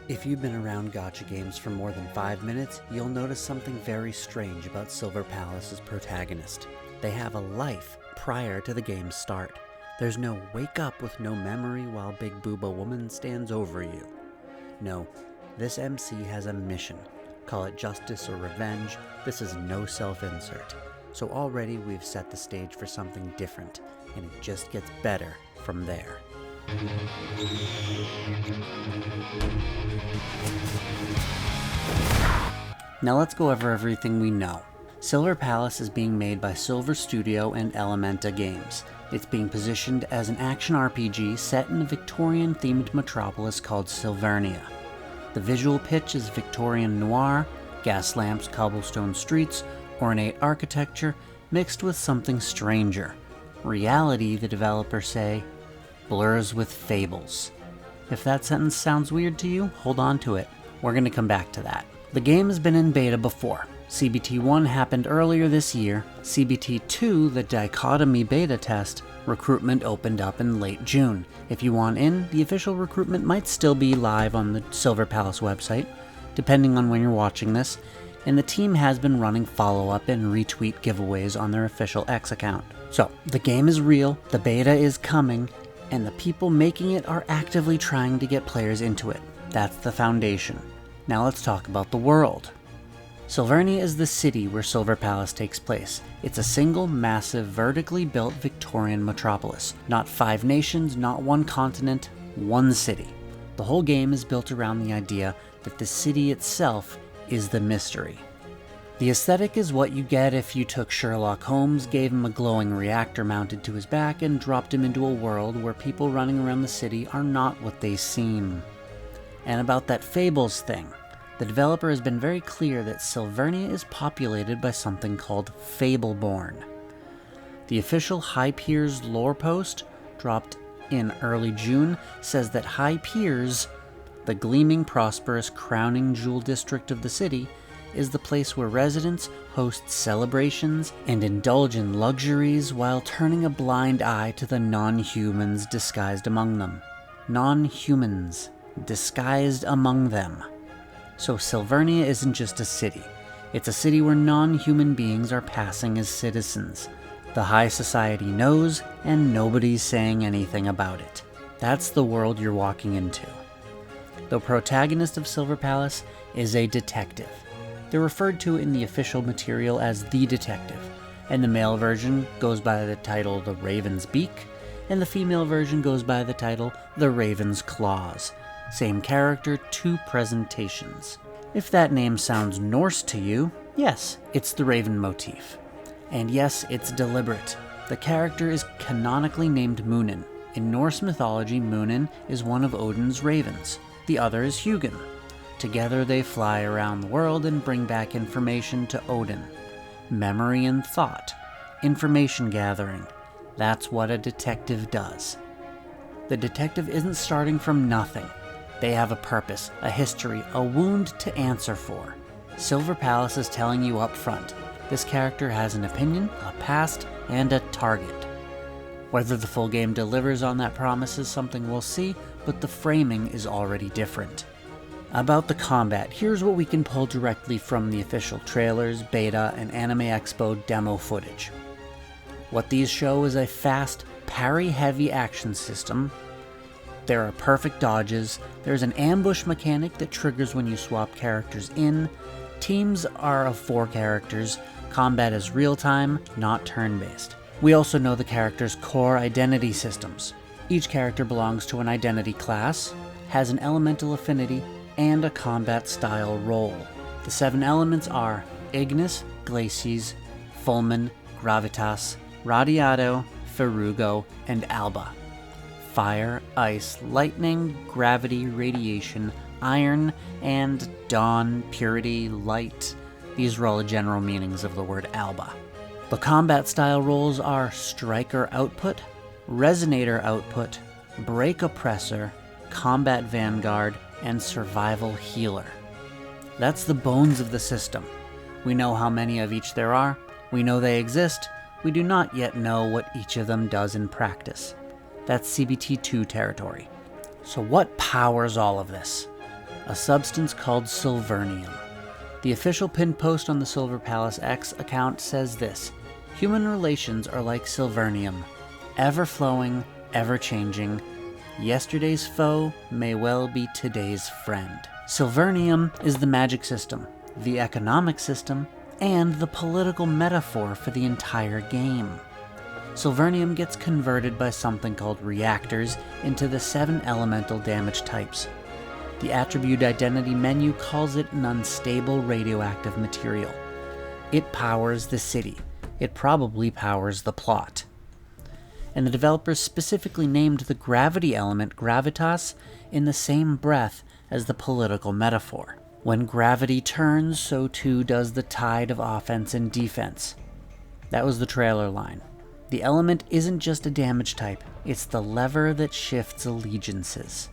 If you've been around Gacha games for more than 5 minutes, you'll notice something very strange about Silver Palace's protagonist. They have a life prior to the game's start. There's no wake up with no memory while Big Booba Woman stands over you. No, this MC has a mission. Call it justice or revenge, this is no self-insert. So already we've set the stage for something different, and it just gets better from there. Now let's go over everything we know. Silver Palace is being made by Silver Studio and Elementa Games. It's being positioned as an action RPG set in a Victorian-themed metropolis called Silvernia. The visual pitch is Victorian noir, gas lamps, cobblestone streets, ornate architecture, mixed with something stranger. Reality, the developers say, blurs with fables. If that sentence sounds weird to you, hold on to it. We're going to come back to that. The game has been in beta before. CBT1 happened earlier this year. CBT2, the Dichotomy Beta test, recruitment opened up in late June. If you want in, the official recruitment might still be live on the Silver Palace website, depending on when you're watching this, and the team has been running follow-up and retweet giveaways on their official X account. So, the game is real, the beta is coming, and the people making it are actively trying to get players into it. That's the foundation. Now let's talk about the world. Silvernia is the city where Silver Palace takes place. It's a single, massive, vertically built Victorian metropolis. Not 5 nations, not 1 continent, 1 city. The whole game is built around the idea that the city itself is the mystery. The aesthetic is what you get if you took Sherlock Holmes, gave him a glowing reactor mounted to his back, and dropped him into a world where people running around the city are not what they seem. And about that fables thing, the developer has been very clear that Silvernia is populated by something called Fableborn. The official High Piers lore post, dropped in early June, says that High Piers, the gleaming, prosperous, crowning jewel district of the city, is the place where residents host celebrations and indulge in luxuries while turning a blind eye to the non-humans disguised among them. Non-humans disguised among them. So Silvernia isn't just a city. It's a city where non-human beings are passing as citizens. The high society knows, and nobody's saying anything about it. That's the world you're walking into. The protagonist of Silver Palace is a detective. They're referred to in the official material as the detective, and the male version goes by the title The Raven's Beak, and the female version goes by the title The Raven's Claws. Same character, 2 presentations. If that name sounds Norse to you, yes, it's the Raven motif. And yes, it's deliberate. The character is canonically named Munin. In Norse mythology, Munin is one of Odin's ravens. The other is Hugin. Together they fly around the world and bring back information to Odin. Memory and thought. Information gathering. That's what a detective does. The detective isn't starting from nothing. They have a purpose, a history, a wound to answer for. Silver Palace is telling you up front, this character has an opinion, a past, and a target. Whether the full game delivers on that promise is something we'll see, but the framing is already different. About the combat, here's what we can pull directly from the official trailers, beta, and Anime Expo demo footage. What these show is a fast, parry-heavy action system. There are perfect dodges, there's an ambush mechanic that triggers when you swap characters in, teams are of 4 characters, combat is real-time, not turn-based. We also know the characters' core identity systems. Each character belongs to an identity class, has an elemental affinity, and a combat style role. The 7 elements are Ignis, Glacies, Fulmin, Gravitas, Radiato, Ferrugo, and Alba. Fire, ice, lightning, gravity, radiation, iron, and dawn, purity, light. These are all the general meanings of the word Alba. The combat style roles are Striker Output, Resonator Output, Break Oppressor, Combat Vanguard, and Survival Healer. That's the bones of the system. We know how many of each there are, we know they exist, we do not yet know what each of them does in practice. That's CBT2 territory. So what powers all of this? a substance called Silvernium. The official pinned post on the Silver Palace X account says this: "Human relations are like Silvernium, ever-flowing, ever-changing. Yesterday's foe may well be today's friend." Silvernium is the magic system, the economic system, and the political metaphor for the entire game. Silvernium gets converted by something called reactors into the 7 elemental damage types. The attribute identity menu calls it an unstable radioactive material. It powers the city. It probably powers the plot. And the developers specifically named the gravity element gravitas in the same breath as the political metaphor. When gravity turns, so too does the tide of offense and defense. That was the trailer line. The element isn't just a damage type, it's the lever that shifts allegiances.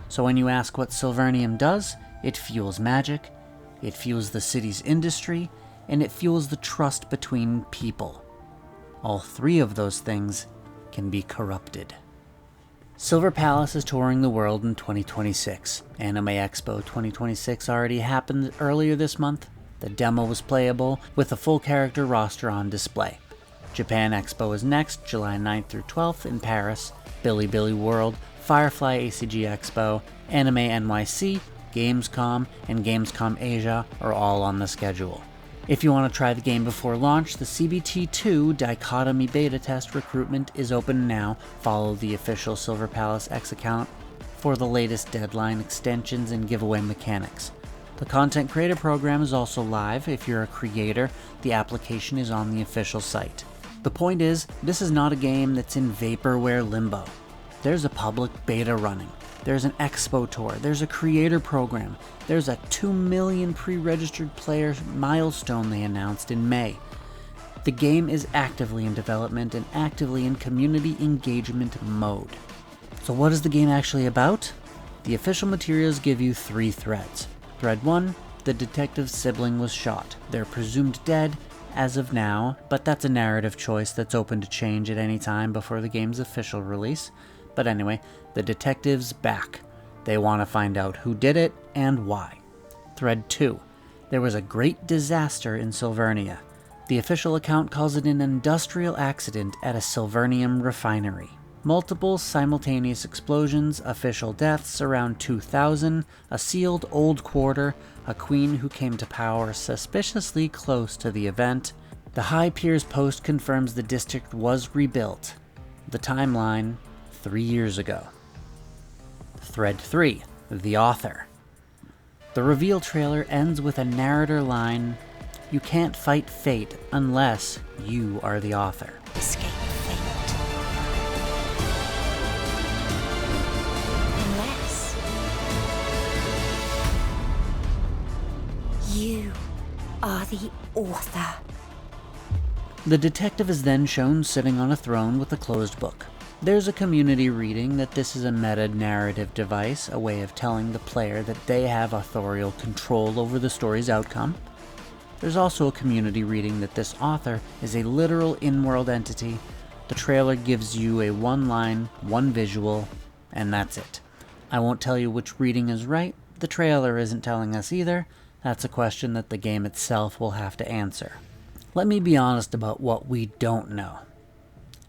So when you ask what Silvernium does, it fuels magic, it fuels the city's industry, and it fuels the trust between people. All 3 of those things can be corrupted. Silver Palace is touring the world in 2026. Anime Expo 2026 already happened earlier this month. The demo was playable with a full character roster on display. Japan Expo is next, July 9th through 12th in Paris. Bilibili World, Firefly ACG Expo, Anime NYC, Gamescom, and Gamescom Asia are all on the schedule. If you want to try the game before launch, the CBT2 Dichotomy Beta test recruitment is open now. Follow the official Silver Palace X account for the latest deadline, extensions, and giveaway mechanics. The Content Creator Program is also live. If you're a creator, the application is on the official site. The point is, this is not a game that's in vaporware limbo. There's a public beta running. There's an expo tour. There's a creator program. There's a 2 million pre-registered player milestone they announced in May. The game is actively in development and actively in community engagement mode. So what is the game actually about? The official materials give you 3 threads. Thread 1, the detective's sibling was shot. They're presumed dead as of now, but that's a narrative choice that's open to change at any time before the game's official release. But anyway, the detective's back. They want to find out who did it and why. Thread 2. There was a great disaster in Silvernia. The official account calls it an industrial accident at a Silvernium refinery. Multiple simultaneous explosions, official deaths around 2,000, a sealed old quarter, a queen who came to power suspiciously close to the event. The High Piers Post confirms the district was rebuilt. The timeline, 3 years ago. Thread 3. The author. The reveal trailer ends with a narrator line, "You can't fight fate unless you are the author." Escape fate. Unless you are the author. The detective is then shown sitting on a throne with a closed book. There's a community reading that this is a meta-narrative device, a way of telling the player that they have authorial control over the story's outcome. There's also a community reading that this author is a literal in-world entity. The trailer gives you a 1 line, 1 visual, and that's it. I won't tell you which reading is right. The trailer isn't telling us either. That's a question that the game itself will have to answer. Let me be honest about what we don't know.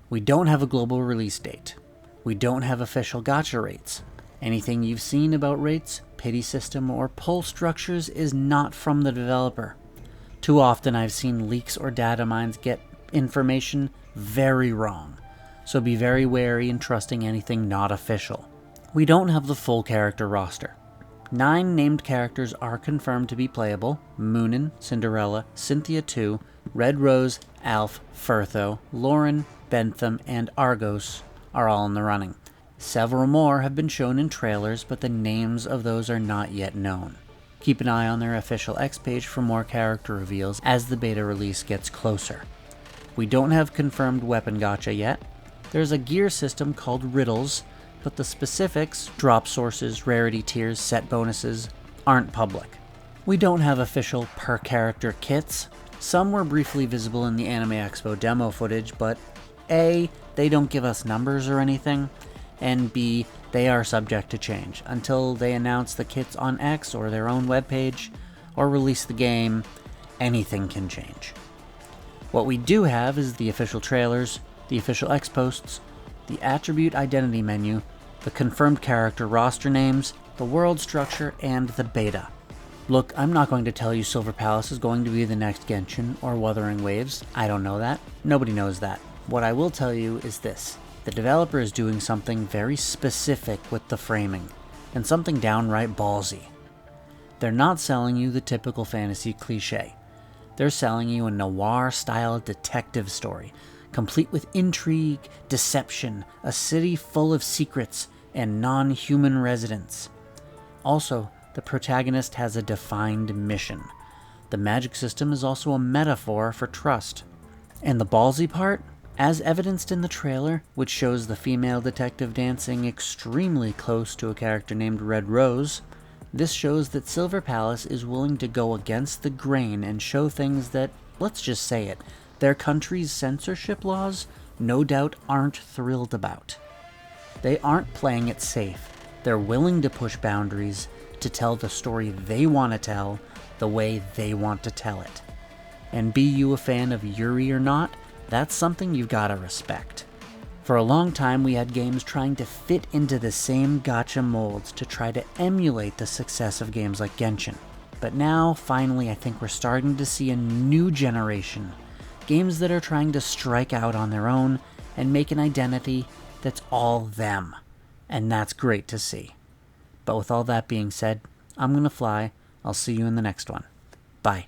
We don't have a global release date. We don't have official gacha rates. Anything you've seen about rates, pity system, or pull structures is not from the developer. Too often I've seen leaks or data mines get information very wrong, so be very wary in trusting anything not official. We don't have the full character roster. 9 named characters are confirmed to be playable: Moonin, Cinderella, Cynthia 2, Red Rose, Alf, Furtho, Lauren, Bentham, and Argos are all in the running. Several more have been shown in trailers, but the names of those are not yet known. Keep an eye on their official X page for more character reveals as the beta release gets closer. We don't have confirmed weapon gacha yet. There's a gear system called Riddles, but the specifics, drop sources, rarity tiers, set bonuses, aren't public. We don't have official per character kits. Some were briefly visible in the Anime Expo demo footage, but A, they don't give us numbers or anything, and B, they are subject to change. Until they announce the kits on X or their own webpage, or release the game, anything can change. What we do have is the official trailers, the official X posts, the attribute identity menu, the confirmed character roster names, the world structure, and the beta. Look, I'm not going to tell you Silver Palace is going to be the next Genshin or Wuthering Waves. I don't know that. Nobody knows that. What I will tell you is this. The developer is doing something very specific with the framing, and something downright ballsy. They're not selling you the typical fantasy cliche. They're selling you a noir-style detective story, complete with intrigue, deception, a city full of secrets, and non-human residents. Also, the protagonist has a defined mission. The magic system is also a metaphor for trust. And the ballsy part? As evidenced in the trailer, which shows the female detective dancing extremely close to a character named Red Rose, this shows that Silver Palace is willing to go against the grain and show things that, let's just say it, their country's censorship laws no doubt aren't thrilled about. They aren't playing it safe. They're willing to push boundaries to tell the story they want to tell the way they want to tell it. And be you a fan of Yuri or not, that's something you've got to respect. For a long time we had games trying to fit into the same gacha molds to try to emulate the success of games like Genshin. But now, finally, I think we're starting to see a new generation. Games that are trying to strike out on their own and make an identity that's all them. And that's great to see. But with all that being said, I'm gonna fly. I'll see you in the next one. Bye.